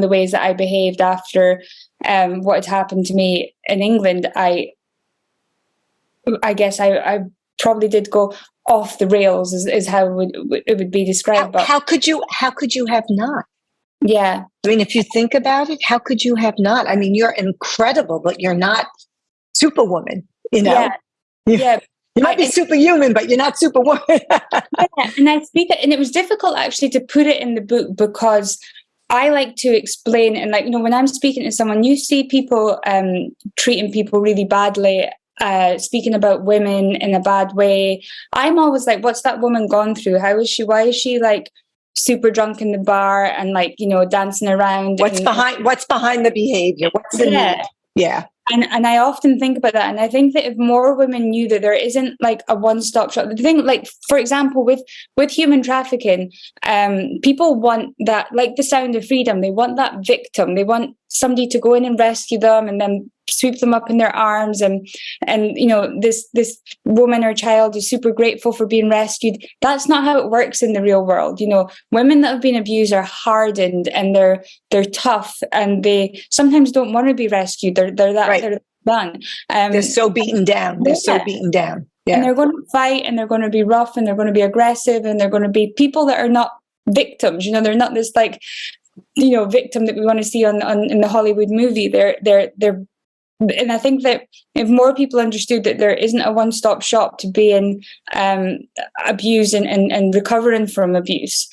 ways that I behaved after what had happened to me in England. I guess I probably did go off the rails, is how it would be described. How could you have not? Yeah. I mean, if you think about it, how could you have not? I mean, you're incredible, but you're not Superwoman, you know? Yeah. You might be superhuman, but you're not Superwoman. Yeah, and I speak it, and it was difficult actually to put it in the book, because I like to explain, and like, you know, when I'm speaking to someone, you see people treating people really badly, speaking about women in a bad way. I'm always like, what's that woman gone through? How is she? Why is she like super drunk in the bar and like, you know, dancing around? What's behind the behavior? What's the need? Yeah. And I often think about that, and I think that if more women knew that there isn't like a one-stop shop, the thing, like, for example, with human trafficking, people want that, like The Sound of Freedom, they want that victim, they want somebody to go in and rescue them and then sweep them up in their arms, and you know, this woman or child is super grateful for being rescued. That's not how it works in the real world. You know, women that have been abused are hardened, and they're tough, and they sometimes don't want to be rescued. They're done. They're so beaten down. So beaten down. Yeah. And they're going to fight, and they're going to be rough, and they're going to be aggressive, and they're going to be people that are not victims. You know, they're not this like, you know, victim that we want to see on in the Hollywood movie. They're and I think that if more people understood that there isn't a one-stop shop to being abused and recovering from abuse.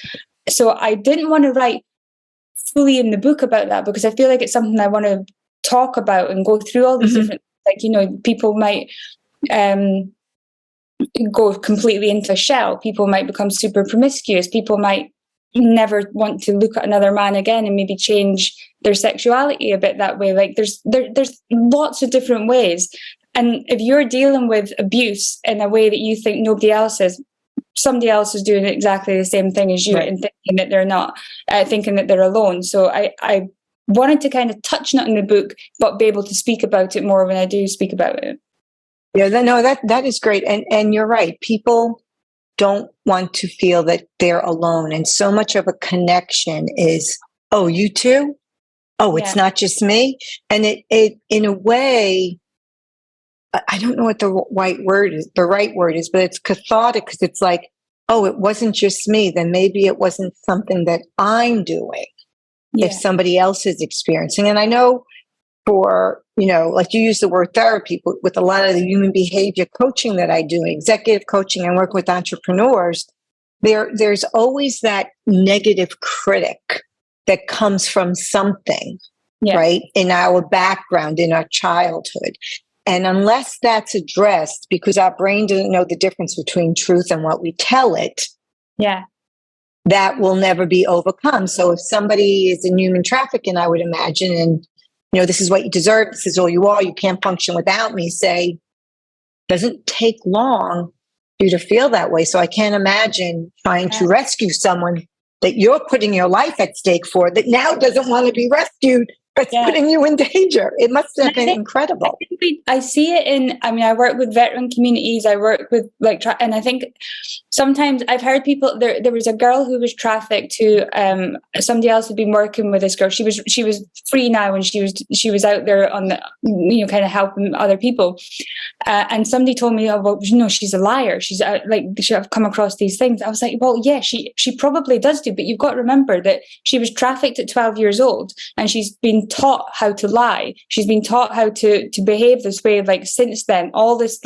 So I didn't want to write fully in the book about that, because I feel like it's something I want to talk about and go through all these different, like, you know, people might go completely into a shell. People might become super promiscuous. People might never want to look at another man again, and maybe change their sexuality a bit that way. Like there's lots of different ways. And if you're dealing with abuse in a way that you think nobody else is, somebody else is doing exactly the same thing as you, Right. and thinking that they're not, thinking that they're alone. So I wanted to kind of touch on it in the book, but be able to speak about it more when I do speak about it. Yeah, that is great. And you're right. People don't want to feel that they're alone. And so much of a connection is, oh, you too? Oh, it's not just me. And it in a way, I don't know what the right word is, but it's cathartic, because it's like, oh, it wasn't just me. Then maybe it wasn't something that I'm doing. Yeah. If somebody else is experiencing. And I know for, like you use the word therapy, but with a lot of the human behavior coaching that I do, executive coaching, I work with entrepreneurs, there's always that negative critic that comes from something, right? In our background, in our childhood. And unless that's addressed, because our brain doesn't know the difference between truth and what we tell it, that will never be overcome. So if somebody is in human trafficking, I would imagine, and this is what you deserve, this is all you are, you can't function without me, say, doesn't take long for you to feel that way. So I can't imagine trying to rescue someone that you're putting your life at stake for, that now doesn't want to be rescued, but putting you in danger. It must have been incredible. I see it I work with veteran communities. I work with and I think sometimes I've heard people, there was a girl who was trafficked to, somebody else had been working with this girl. She was free now, and she was out there on the, kind of helping other people. And somebody told me, oh, well, she's a liar. She's I've come across these things. I was like, well, yeah, she probably does do, but you've got to remember that she was trafficked at 12 years old, and she's been taught how to lie. She's been taught how to behave this way. Since then, all this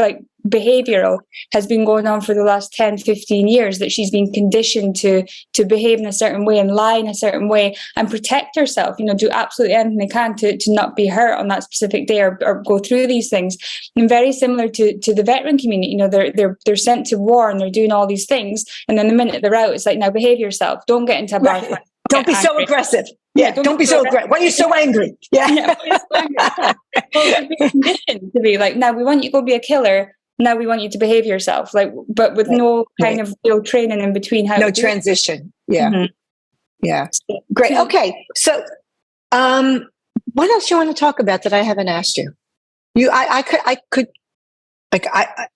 behavioral has been going on for the last 10, 15 years, that she's been conditioned to behave in a certain way and lie in a certain way and protect herself, do absolutely anything they can to not be hurt on that specific day, or go through these things. And very similar to the veteran community, they're sent to war and they're doing all these things, and then the minute they're out, it's like, now behave yourself, don't get into a bar fight. Don't be so aggressive. Yeah, don't be so aggressive. Why are you so angry? Yeah. Well, we're conditioned to be like, now we want you to go be a killer. Now we want you to behave yourself, but with no kind of training in between. No transition. Yeah. Mm-hmm. Yeah. Great. Okay. So, what else do you want to talk about that I haven't asked you? I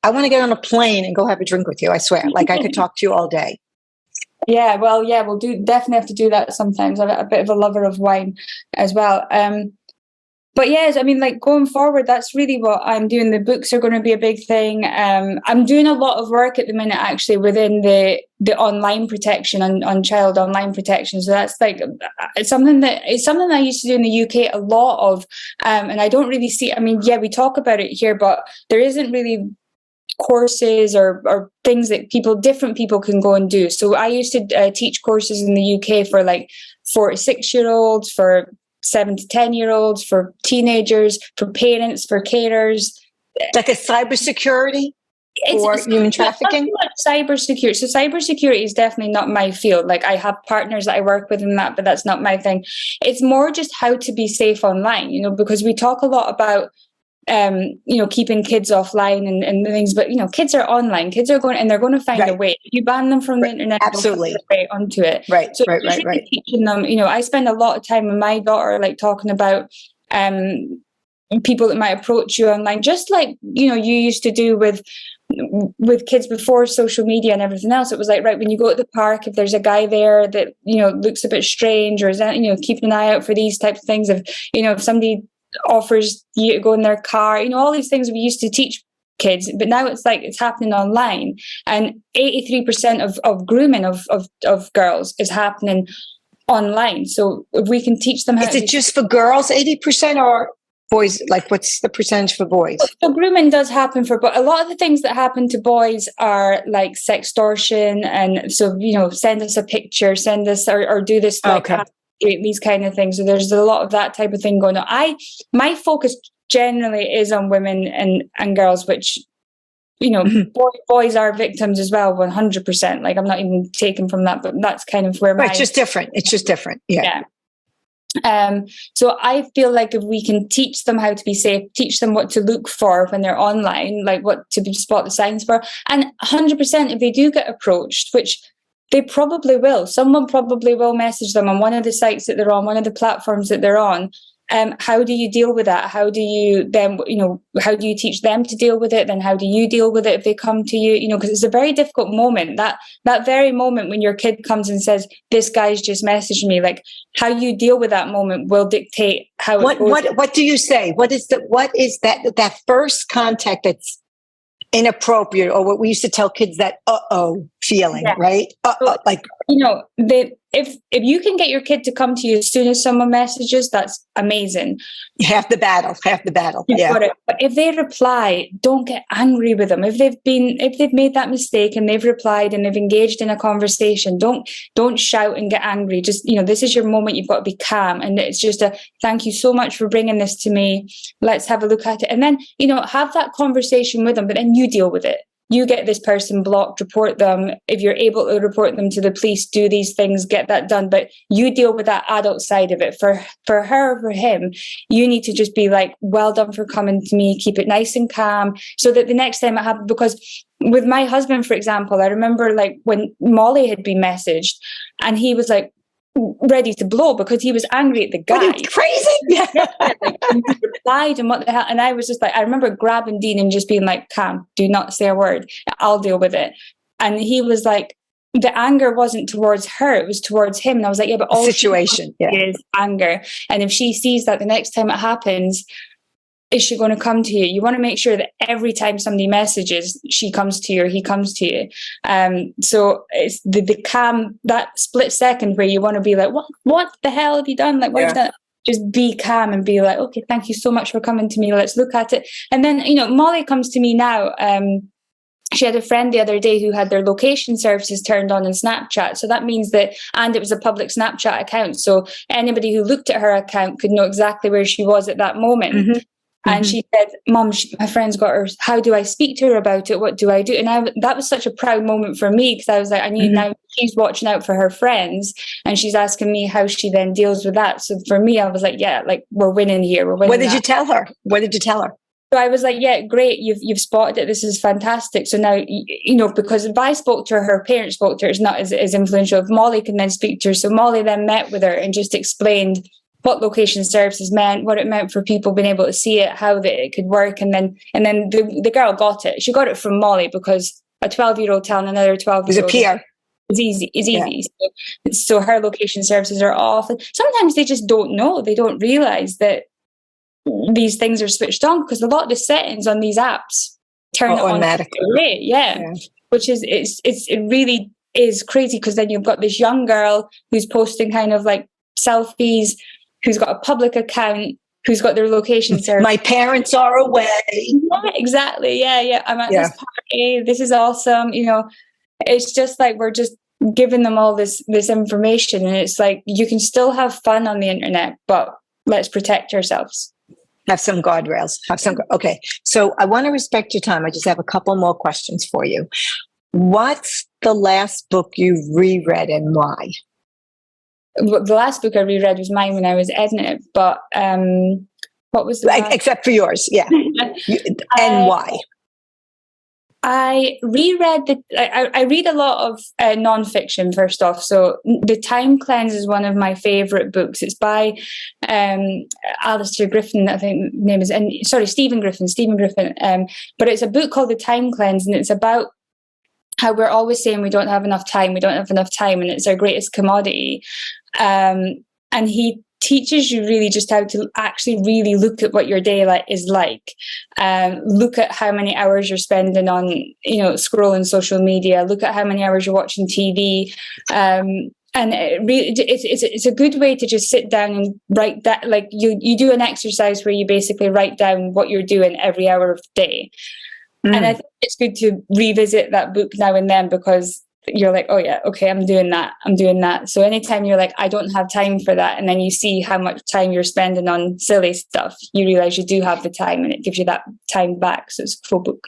want to get on a plane and go have a drink with you. I swear. I could talk to you all day. Yeah, well, we'll definitely have to do that sometimes. I'm a bit of a lover of wine as well. But yes, going forward, that's really what I'm doing. The books are going to be a big thing. I'm doing a lot of work at the minute, actually, within the online protection on child online protection. So that's it's something I used to do in the UK a lot of, and I don't really see. We talk about it here, but there isn't really courses or things that different people can go and do. So I used to teach courses in the UK for 4 to 6-year-olds, for 7 to 10-year-olds, for teenagers, for parents, for carers. Like a cybersecurity or human trafficking? Cybersecurity. So cybersecurity is definitely not my field. I have partners that I work with in that, but that's not my thing. It's more just how to be safe online, because we talk a lot about keeping kids offline and things, but kids are online. Kids are going, and they're going to find a way. If you ban them from the internet, absolutely, they'll find a way onto it. Right. So right. Teaching them, I spend a lot of time with my daughter, talking about people that might approach you online, just you used to do with kids before social media and everything else. It was right when you go to the park, if there's a guy there that looks a bit strange, or is that keeping an eye out for these types of things. If somebody offers you to go in their car, all these things we used to teach kids, but now it's happening online, and 83% of grooming of girls is happening online. So if we can teach them how is it just for girls 80%, or boys? What's the percentage for boys? So grooming does happen but a lot of the things that happen to boys are sextortion, and so send us a picture, send us or do this these kind of things. So there's a lot of that type of thing going on. My focus generally is on women and girls, which boys are victims as well, 100%. I'm not even taken from that, but that's kind of where it's just different. Yeah. So I feel like if we can teach them how to be safe, teach them what to look for when they're online, like what to spot the signs for, and 100% if they do get approached, which they probably will, someone probably will message them on one of the sites that they're on, one of the platforms that they're on. How do you deal with that? How do you then, how do you teach them to deal with it? Then how do you deal with it if they come to you? Because it's a very difficult moment. That very moment when your kid comes and says, "This guy's just messaged me," like how you deal with that moment will dictate how it goes. What do you say? What is that first contact that's inappropriate, or what we used to tell kids, that feeling, right? Like, if you can get your kid to come to you as soon as someone messages, that's amazing. Half the battle. Yeah. But if they reply, don't get angry with them. If they've made that mistake and they've replied and they've engaged in a conversation, don't shout and get angry. Just, this is your moment. You've got to be calm. And it's just thank you so much for bringing this to me. Let's have a look at it. And then, have that conversation with them, but then you deal with it. You get this person blocked, report them. If you're able to report them to the police, do these things, get that done. But you deal with that adult side of it. For her, for him, you need to just be like, well done for coming to me. Keep it nice and calm so that the next time it happens, because with my husband, for example, I remember like when Molly had been messaged and he was like, ready to blow because he was angry at the guy. What, are you crazy? Yeah. He replied and what the hell? And I was just like, I remember grabbing Dean and just being like, calm, do not say a word. I'll deal with it. And he was like, the anger wasn't towards her, it was towards him. And I was like, yeah, but all situation is anger. And if she sees that the next time it happens, is she going to come to you? You want to make sure that every time somebody messages, she comes to you or he comes to you. So it's the calm, that split second where you want to be like, what the hell have you done? Like, what have you done? Just be calm and be like, okay, thank you so much for coming to me. Let's look at it. And then, Molly comes to me now. She had a friend the other day who had their location services turned on in Snapchat. So that means that, and it was a public Snapchat account. So anybody who looked at her account could know exactly where she was at that moment. Mm-hmm. And she said, Mom, my friend's got her. How do I speak to her about it? What do I do? And that was such a proud moment for me because I was like, I knew now she's watching out for her friends and she's asking me how she then deals with that. So for me, I was like, yeah, like we're winning here. We're winning. What did you tell her? So I was like, yeah, great. You've spotted it. This is fantastic. So now, because if I spoke to her, her parents spoke to her, it's not as influential. If Molly can then speak to her. So Molly then met with her and just explained what location services meant, what it meant for people being able to see it, how it could work. And then the girl got it. She got it from Molly because a 12-year-old telling another 12-year-old. It was a peer. It's easy. Yeah. So her location services are off. And sometimes they just don't know. They don't realize that these things are switched on because a lot of the settings on these apps turn it on automatically. Yeah. Which is, it really is crazy because then you've got this young girl who's posting kind of like selfies, who's got a public account, who's got their location service. My parents are away. Yeah, exactly. Yeah. I'm at this party. This is awesome. It's just like we're just giving them all this information. And it's like, you can still have fun on the internet, but let's protect ourselves. Have some guardrails. Okay. So I want to respect your time. I just have a couple more questions for you. What's the last book you reread and why? The last book I reread was mine when I was editing it, but what was the last? Except for yours, yeah. And why? I reread I read a lot of nonfiction first off. So The Time Cleanse is one of my favorite books. It's by Alistair Griffin, I think the name is, and sorry, Stephen Griffin. But it's a book called The Time Cleanse, and it's about how we're always saying we don't have enough time, and it's our greatest commodity. And he teaches you really just how to actually really look at what your day is like. Look at how many hours you're spending on, scrolling social media. Look at how many hours you're watching TV. And it's a good way to just sit down and write that. Like you do an exercise where you basically write down what you're doing every hour of the day. And I think it's good to revisit that book now and then because you're like, oh yeah, okay, I'm doing that. So anytime you're like, I don't have time for that, and then you see how much time you're spending on silly stuff, you realize you do have the time and it gives you that time back. So it's a full book.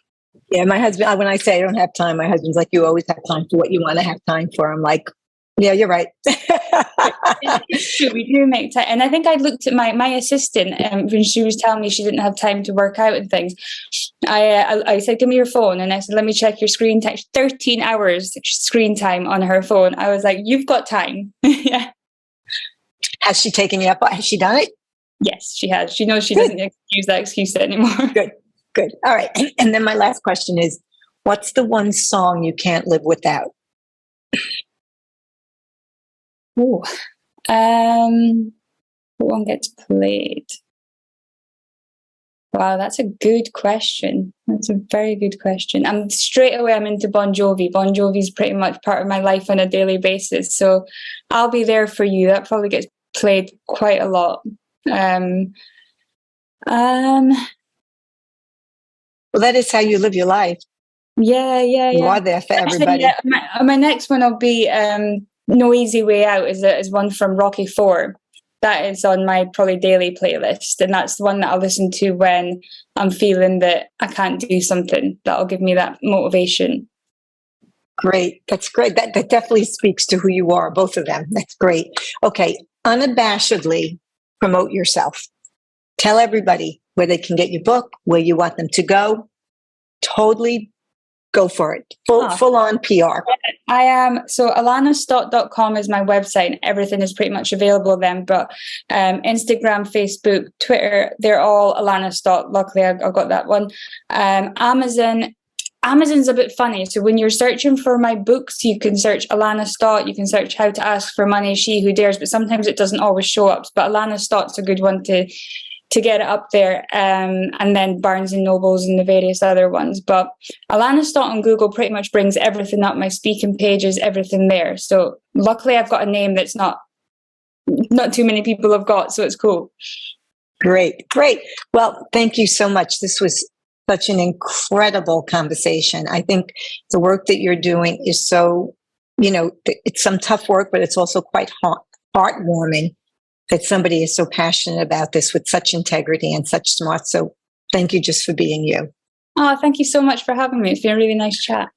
Yeah, my husband, when I say I don't have time, my husband's like, you always have time for what you want to have time for. I'm like, yeah, you're right. It's true, we do make time. And I think I looked at my assistant when she was telling me she didn't have time to work out and things. I said, give me your phone. And I said, let me check your screen time. 13 hours screen time on her phone. I was like, you've got time. Yeah. Has she taken you up? Has she done it? Yes, she has. She knows she doesn't use that excuse anymore. Good. All right. And then my last question is, what's the one song you can't live without? Oh, what one gets played? Wow, that's a good question. That's a very good question. Straight away I'm into Bon Jovi. Bon Jovi's pretty much part of my life on a daily basis. So I'll Be There For You. That probably gets played quite a lot. Well, that is how you live your life. Yeah. You are there for everybody. Actually, my next one will be No Easy Way Out is one from Rocky IV. That is on my probably daily playlist. And that's the one that I'll listen to when I'm feeling that I can't do something. That'll give me that motivation. Great. That's great. That definitely speaks to who you are, both of them. That's great. Okay. Unabashedly promote yourself. Tell everybody where they can get your book, where you want them to go. Totally go for it. Full on PR. I am. So alanastott.com is my website, and everything is pretty much available then. But Instagram, Facebook, Twitter, they're all Alana Stott. Luckily, I've got that one. Amazon's a bit funny. So when you're searching for my books, you can search Alana Stott, you can search How to Ask for Money, She Who Dares, but sometimes it doesn't always show up. But Alana Stott's a good one to get it up there. And then Barnes and Nobles and the various other ones. But Alana Stott on Google pretty much brings everything up, my speaking pages, everything there. So luckily I've got a name that's not too many people have got, so it's cool. Great. Well, thank you so much. This was such an incredible conversation. I think the work that you're doing is so, it's some tough work, but it's also quite heartwarming that somebody is so passionate about this with such integrity and such smart. So thank you just for being you. Oh, thank you so much for having me. It's been a really nice chat.